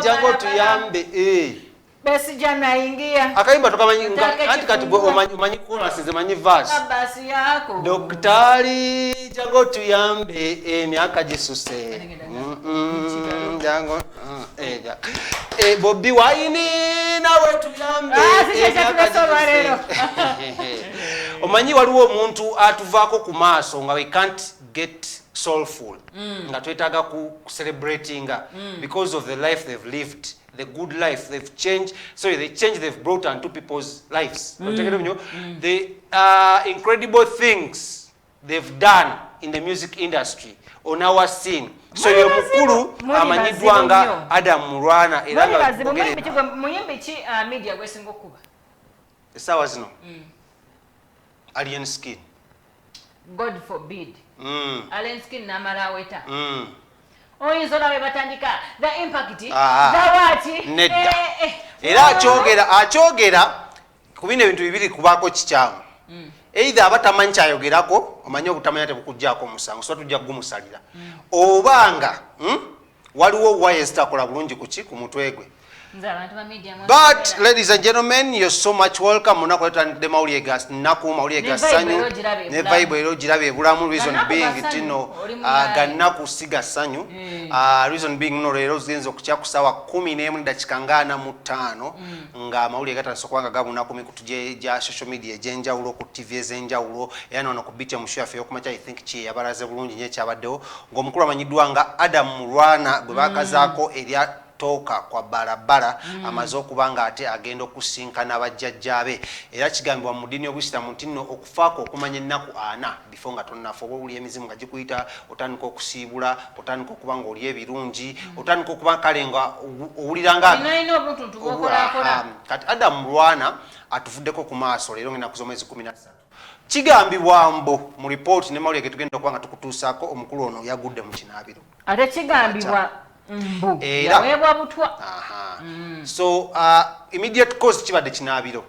jango tuyambe besi jana ingia akaimba tukamanyi anti kati umanyi kuna size manyi verse basi yako daktari jango tuyambe miaka jisuse jango Bobby waini nawe tuyambe omanyi waliwo omuntu atuvaako ku maaso nga we can't get soulful nga twetaaga ku celebrating because of the life they've lived, the good life they've changed, sorry, the change they've brought onto people's lives. The incredible things they've done in the music industry on our scene. So yo mukulu amanyidwa nga Adam Mulwana era nga muyimbi ki media gwesinga okuba esawa zino alien skin, God forbid. Alien skin namala weta oyinza olabe batandika the impact zawati nedda era akyogera ku bino ebintu bibiri kubaako kikyamu either abatamanyi kyayogerako omanyi obutamanya tebukujjaako omusango so tujja kugumusalira obanga waliwo waye zitakola bulungi kuki ku mutwe gwe. But ladies and gentlemen, you're so much welcome. Muna kuleta de mawuliye gas naku mawuliye gas sanyu ne Bible ero jirabe bulamu. Reason being tino gannaku siga sanyu. Reason being no lero zenzo kucha kusawa 11 dakika ngana mu 5 nga mawuliye gatasokwanga gabuna ku mikutu ja social media jenja ulo ku TV ezenjawulo yana ono kubitya mushafe yokumacha I think chi yabaraze bulungi nye kyabaddewo ng'omukulu amanyidwa nga Adam Mulwana gwe bakazaako erya toka kwa barabara amaze okubanga ate agenda okusinkana abajjajjabe era kigambibwa mu ddiini y'Obuyisiraamu nti nno okufaako okumanya ennaku 4 before nga tonnafa oba owulya emizimu nga gikuyita otandika okusiibula otandika okuba nga olya ebirungi otandika okuba kale nga owulira nga kati Adam Mulwana atuvuddeko ku maaso leero ngenda kuzomwezi 13 kigambibwa mbo mu report ne mawulire ge tugenda okuba nga tukutuusaako omukulu ono yagudde mu kinaabiro ate kigambibwa yawebwa butwa. So immediate cause kibadde kinaabiro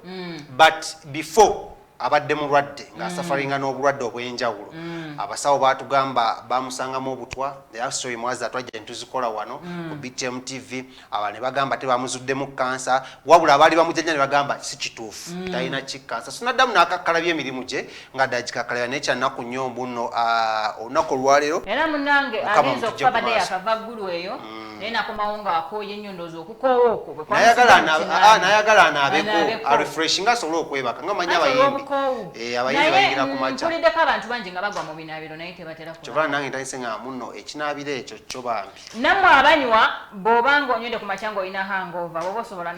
but before abadde mulwadde nga safaringa n'obulwadde obw'enjawulo abasawo baatugamba bamusangamu obutwa the story mwaza twajja ntuzikola wano ku BTM TV abane bagamba tebamuzuddemu kansa wabula abaali bamujjanja ne bagamba si kituufu talina kikansa sinaddamu n'akakkalabya emirimu gye nga ddagikakkalabya nekya nnaku nyombu nno olunaku olwaleero era munnange ayinza okuba badde yakava ggulu eyo naye nakomawo nga akooye ennyo ndowooza okukoowa okwo nayagala anaabeko arefreshi nga asobole okwebaka nga manyi abayimbi abayimbi bayigira ku makya mpuliddeko abantu bangi nga bagwa mu binaabiro naye tebatera kyova nange ntayise nga muno ekinaabiro ekyo kyo bambi nammwe abanywa bw'obanga onywedde ku makya ng'olina hangover oba osobola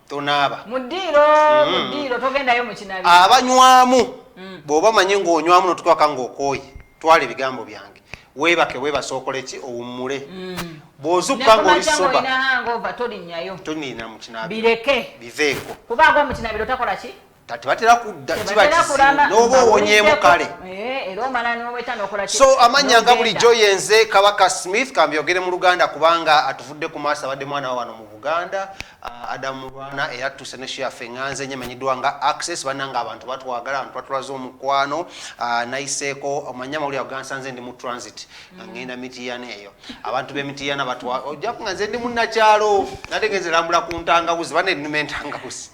tonaaba mu ddiiro togendayo mu kinaabiro abanywamu bw'oba manyi ng'onywamu notukwaka ng'okooye twala ebigambo byange webake webasokole ki owummule bw'ozukka ng'olisoba toniina mu kinaabiro bireke biveeko kubanga mu kinaabiro takola ki tatera kudda kiba kisimu n'oba owonyeemu kale so amannya nga bulijjo yenze Kabaka Smith kambyogere mu Luganda kubanga atuvudde ku maaso abadde mwana wa wano mu Buganda Adam Mulwana era tuuse ne shaffe nganze nye manyiddwa nga access bannanga abantu batwagala abantu batulaza omukwano nayiseeko omanya mawulire gansanze ndi mu transit ngenda Mitiyana eyo abantu b'Emitiyana ojja kunganze ndi munnakyalo nategeeze lambula ku ntangawuzi banennuma entangawuzi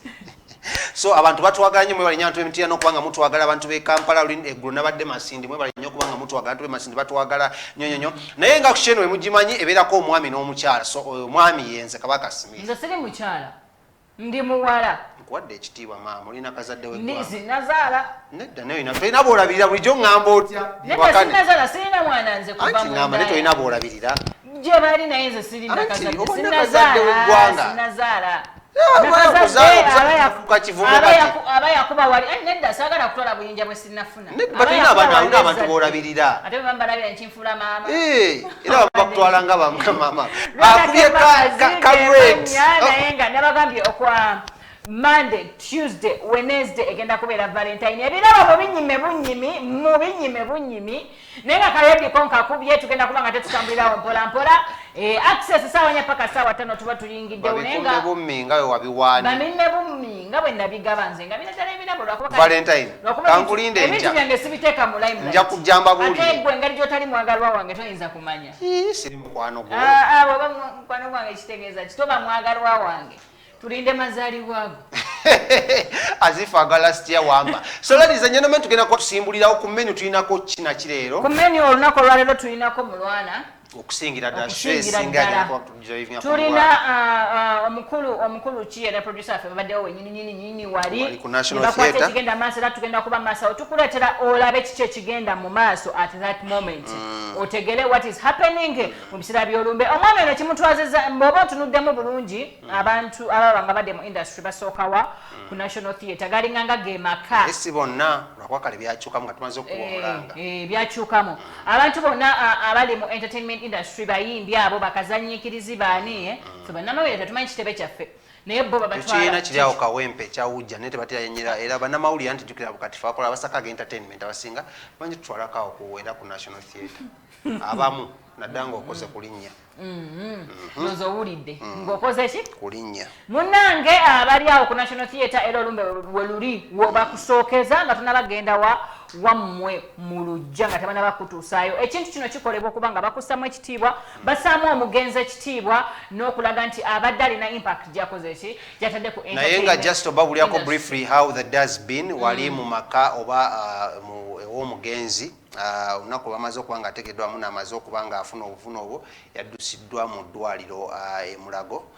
so abantu batwagala nnyo mwebale nnyo abantu b'Emitiyana okubanga mutwagala abantu b'e Kampala eggulo nabadde Masindi mwebale nnyo okubanga mutwagala abantu b'e Masindi batwagala nnyo naye nga kukyeno wemugimanyi ebeerako omwami n'omukyala so omwami yenze Kabaka Smith. Nze siri mukyala ndi muwala nkuwadde ekitiibwa maama olina kazadde nazaala nedda nayo tolina boolabirira bulijjo ŋŋamba otya nazaala sirina mwana nze kuva mu ŋŋamba ne tolina boolabirira gye bali naye nze sirina kazadde sinazaala aba yakuba wali nedda saagala kutola buyinja bwe sinnafuna abantu boolabirira ate bambalabira nkinfuula maama era bakutwala nga bamaama akubye naye nga nabagambye okwa Monday, Tuesday, Wednesday egenda kubeera Valentine ebirabo mu binyime bunyimi naye nga kaleedi konka kubye tugenda kuba nga tetutambulirawo mpola mpola access sawa nya paka sawa 5 tuba tuyingidde unenga bummi nga we wabiwani bamimme bummi nga bwe nabigabanze nga binatala ebirabo lwakuba Valentine kankulinde ebintu byange sibiteeka mu line nja kujamba buli ate gwe ngali gyotali mwagalwa wange toyinza kumanya siri mukwano gwo bwaba mukwano gwange kitegeeza kitoba mwagalwa wange tulinde mazaalibwa go as if last year wamba so ladies and gentlemen tugenda kusimbulirawo ku menu tulinako kina kireero ku menu olunaku olwaleero tulinako mulwana okusingira ddala singa tulina omukulu ki era producer affe babaddewo wenyini wali nebakwata ekigenda maaso era tugenda kuba maaso tukuleetera olabe kiki ekigenda mu maaso at that moment otegere what is happening mu biseera by'olumbe omwana ono kimutwaziza mbwoba otunuddemu bulungi abantu abalaba nga badde mu industry basookawa ku National Theatre galinganga ge maka esi bonna lwakwakale byakyukamu nga tumaze okuba omulanga byakyukamu abantu bonna abali mu entertainment industry bayimbi abo bakazanyikirizi baani bannamawulire tetumanyi kitebe kyaffe naye bo babatwala kiri awo kawempe kyawujja naye tebaterannyira era bannamawulire nti jjukira bukatifu akola abasaka ga entertainment abasinga bangi tutwalako awo kuwera ku National Theatre abamu naddala ng'okoze kulinnya nozo owulidde ng'okoze ki kulinnya munnange abali awo ku National Theatre era olumbe we luli wobakusookeza nga tunabagenda wammwe mu lujja nga tabana bakutuusaayo ekintu kino kikolebwa okuba nga bakussamu ekitiibwa bassaamu omugenzi ekitiibwa n'okulaga nti abadde alina impact gyakoze ki gyatadde ku naye nga just oba bulyako briefly how the day has been wali mu maka oba ew'omugenzi olunaku bamaze okuba nga ategeddwamu n'amaze okuba nga afuna obuvune obwo yaddusiddwa mu ddwaliro e Mulago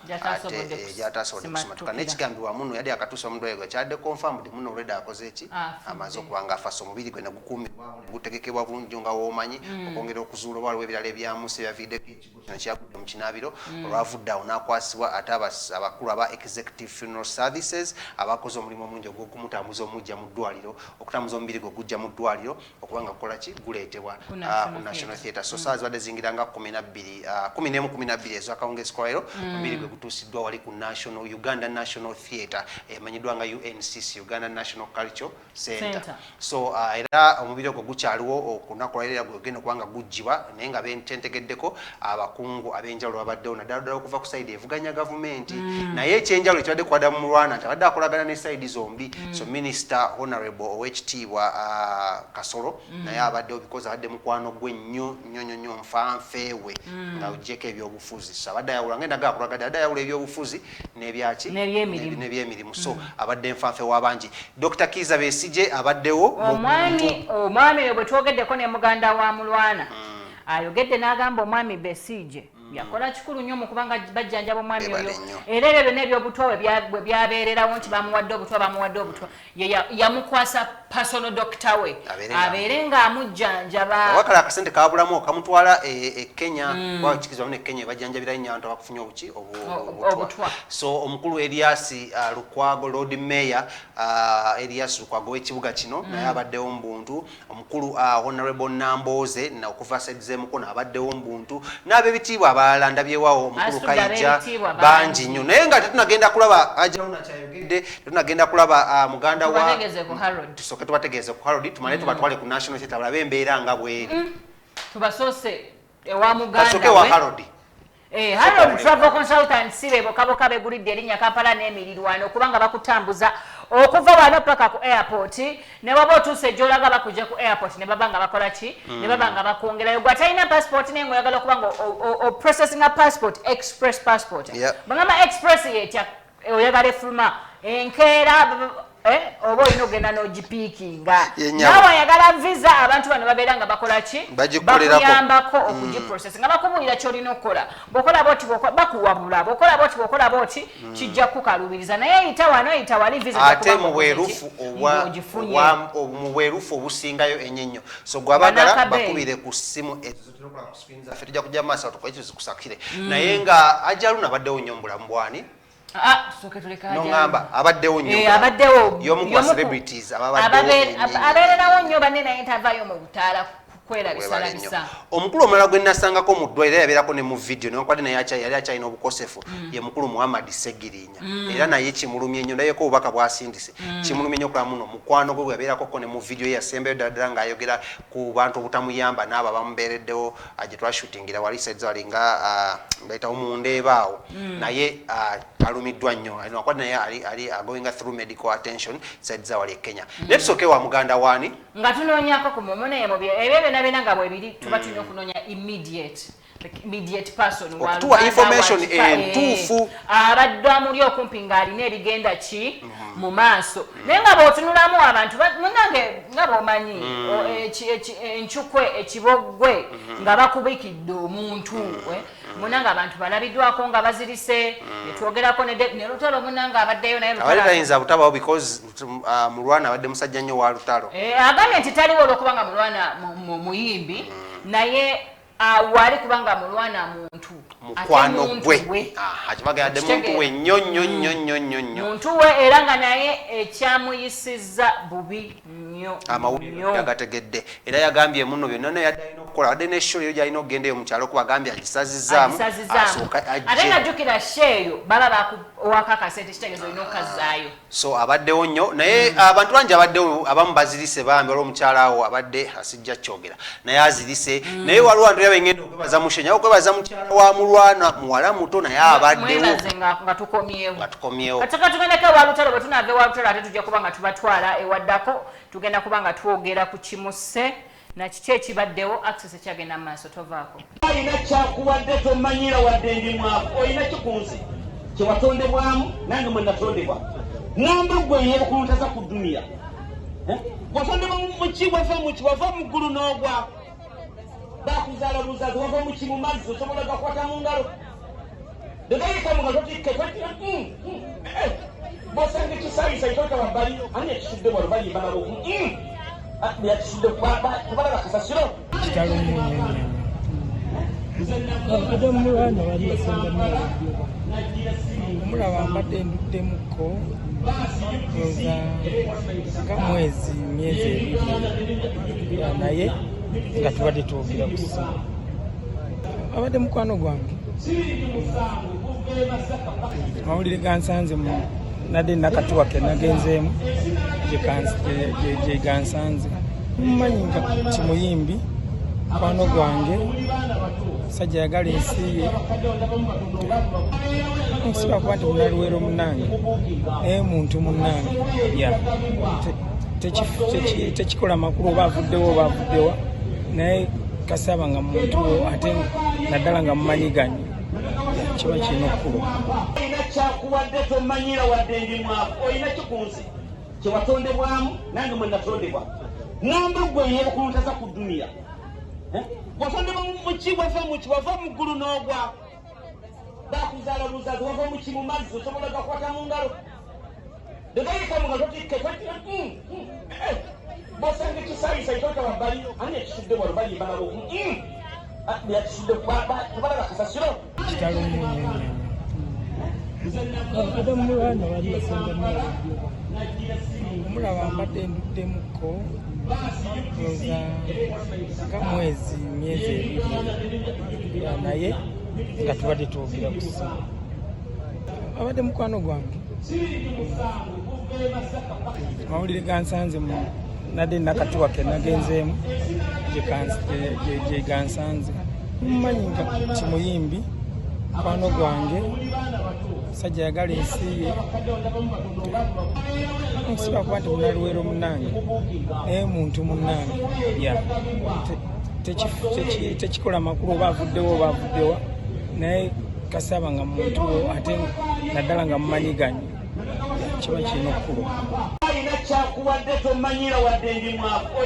gyatasobodde kusimatuka n'ekigambibwa muno yali akatuusa mu ddwaliro kyadde confirmed muno olwedde akoze eki amaze okuba nga afasa omubiri gwe negukuumibwa gutegekebwa bulungi nga woomanyi okwongera okuzuula oba waliwo ebirala ebyamusi ebyaviiddeko ekigo kino kyagudde mu kinaabiro olwavudde awo n'akwasibwa ate abakulu aba executive funeral services abakoze omulimu omulungi ogw'okumutambuza omujja mu ddwaliro okutambuza omubiri gwe gujja mu ddwaliro okuba nga kukola ki guleetebwa ku National Theatre so saa zibadde zingira nga 12 ez'akawungeezi kolero omubiri gwe gutuusiddwa wali ku Uganda National Theatre emanyiddwa nga UNCC Uganda National Cultural Center so era omubiri ogwo gukyaliwo okunaku lwaleero gwegenda okuba nga guggyibwa naye nga bentegeddeko abakungu ab'enjawulo babaddewo naddala okuva ku sayidi evuganya gavumenti naye ekyenjawulo ekibadde kwada mu mulwana nti abadde akolagana ne sayidi zombi so Minister Honorable owekitiibwa Kasolo naye abaddewo because abadde mukwano gwe nnyo nfanfeewe nga uggyeko ebyobufuzi so abadde ayawula ngenda gakulagadde abadde ayawula ebyobufuzi n'ebyaki n'ebyemirimu so abadde nfanfe w'abangi Dr. Kiza Besigye abaddewo omwami bwe twogeddeko ne muganda wa mulwana ayogedde n'agamba omwami Besigye yakola kikulu nnyo mu kubanga bajjanjaba omwami oyo era ebyo byonna ebyobuto bwe byabeererawo nti bamuwadde obutwa yamukwasa personal doctor we abeere ng'amujjanjaba wakala akasente kabulamu kamutwala e Kenya wakikizibwa ne Kenya bajjanjabirayo nnyo abantu abakufunye obuki obutwa so omukulu Elias Lukwago Lord Mayor Elias Lukwago w'ekibuga kino naye abaddewo mbuntu omukulu Honorable Namboze okuva side z'emukono abaddewo mbuntu n'ab'ebitiibwa abalala ndabyewawo omukulu Kayija bangi nnyo naye nga tetunagenda kulaba ajawuna kyayogedde tetunagenda kulaba muganda wa tusooke tubategeeze ku Harold tumale tubatwale ku National Theatre balabe embeera nga bweri tubasoose ewa muganda kasooke wa Harold Harold Travel Consultancy bebokaboka begulidde erinnya Kampala n'emirirwano okubanga bakutambuza okuva wano paka ku airport ne baba otuuse gy'olaga bakujja ku airport ne baba nga bakola ki ne baba nga bakwongerayo gwe atalina passport naye ng'oyagala okuba nga processing a passport express passport bangamba express yetya oyagala efuluma enkeera oba olina ogenda n'ogipiikinga naawe ayagala visa abantu bano babeera nga bakola ki bakuyambako okugiprocess nga bakubuulira kyolina okukola bw'okola boti bakuwabula bw'okola boti bw'okola boti kijja kukalubiriza naye eyita wano eyita wali visa ate mu bwerufu obusingayo ennyo so gwabagala bakubire ku ssimu ezotokola ku screen zaffe tujja kujja maaso tukoekyo zikusakire naye nga ajaluna abaddewo nnyo mu bulamu bwani nongamba abaddewo nnyo abaddewo y'omu ku celebrities abeererawo nnyo banne naye tavaayo mu butaala kwerabisa omukulu omulala gwe nasangako mu ddwaliro yabeerako ne mu video newankubadde naye yali akyalina obukosefu ye mukulu Muhammad Segirinya era naye kimulumye ennyo ndayeko obubaka bwasindise kimulumye nnyo okulaba muno mukwano gwe yabeerakoko ne mu video ye yasembayo ddala ng'ayogera ku bantu obutamuyamba n'abo abamubeereddewo gye twashutingira wali saizi wali nga bayitawo mu ndeebaawo naye alumiddwa nnyo newankubadde naye ali going through medical attention saizi wali e Kenya naye tusooke wa muganda waani nga tunoonyako ku mumunemo ebyo byonna nga bwe biri tuba tulina okunoonya immediate person okutuwa information entuufu abadde amuli okumpi ng'alina ebigenda ki mu maaso naye nga bw'otunulamu abantu munange nga bw'omanyi enkyukwe ekiboggwe nga bakubikidde omuntu munanga abantu balabiddwako nga bazirise netwogerako ne Lutalo munanga abaddeyo naye tayinza butabawo because mulwana abadde musajja nnyo wa Lutalo agambye nti taliwo olwokuba nga mulwana muyimbi naye wali kubanga mulwana muntu mukwano gwe akibagadde muntu we nnyo muntu we era nga naye ekyamuyisiza bubi nnyo amawulire agategedde era yagambye muno byonna naye yadde okukola wadde n'esholo eyo gyalina okugendayo mu kyalo kubagambye agisazizaamu asooka ajje ate najjukira sheeyo baba bakuwaka akasente kitegeeza olina okazaayo so abaddewo nnyo naye abantu bangi abaddewo abamu bazirise bambi olwo omukyala awo abadde asijja kyogera naye azirise naye waliwo abantu yaba engenda okwebaza mushenya okwebaza mukyala wa mulwana muwala muto naye abaddewo nga tukomyewo kataka tugendeko ewa Lutalo bwe tunaava ewa Lutalo ate tujja kuba nga tubatwala ewaddako tugenda kuba nga twogera ku kimuse na kiki ekibaddewo access ekyagenda mu maaso tovaako olina kyakuwadde tomanyira wadde ndimwako olina kikunzi kyewatondebwamu nange mwe natondebwa namba gwe yeekuntaza ku duniya watondebwa muki wava mu ggulu n'ogwa bakuzaala buzazi wava muki mu mazzi osobola gakwata mu ngalo degayitamu nga totikke bosanga ekisayisa kitota wabbali ani ekisudde bwalo balimbalabo yakisudde kubalaba kasasiro kitalo ate omulwana wali yasenga omulaba mbadde nduddemuko oza nga myezi ebiri naye nga tubadde twogera ku ssimu abadde mukwano gwange amawulire gansanze nadde nakatuwa ke nagenzeemu gye gansanze mumanyi nga kimuyimbi mukwano gwange sajja yagala ensi ye nsiba kuba nti munaliweero munange naye muntu munange tekikola makulu oba avuddewa naye kasaba nga muntu wo ate naddala nga mumanyi ganyi kiba kirina okkulwa olina kyakuwadde tomanyira wadde ndimwako olina kikunzi kyewatondebwamu nange mwe natondebwa namba gwe yeekuntaza ku duniya watondebwa muki wava mu ggulu n'ogwa bakuzaala buzazi wava muki mu mazzi osobola gakwata mu ngalo degayitamu nga totikke bosanga ekisayisa kitota wabbali ani ekisudde bwalo balimbalabo yakisudde kubalaba kasasiro kitalo ate omulwana wali yasenga omulaba mbadde nduddemuko oza nga myezi ebiri naye nga tubadde twogera ku ssimu abadde mukwano gwange amawulire gansanze nadde nakatuwa ke nagenzeemu gye gansanze mumanyi nga kimuyimbi mukwano gwange sajja yagala ensi ye nsiba kuba nti munaliweero munange naye muntu munange tekikola makulu oba avuddewa naye kasaba nga muntu wo ate naddala nga mumanyi ganyi kiba kirina okkulwa olina kyakuwadde tomanyira wadde ndimwako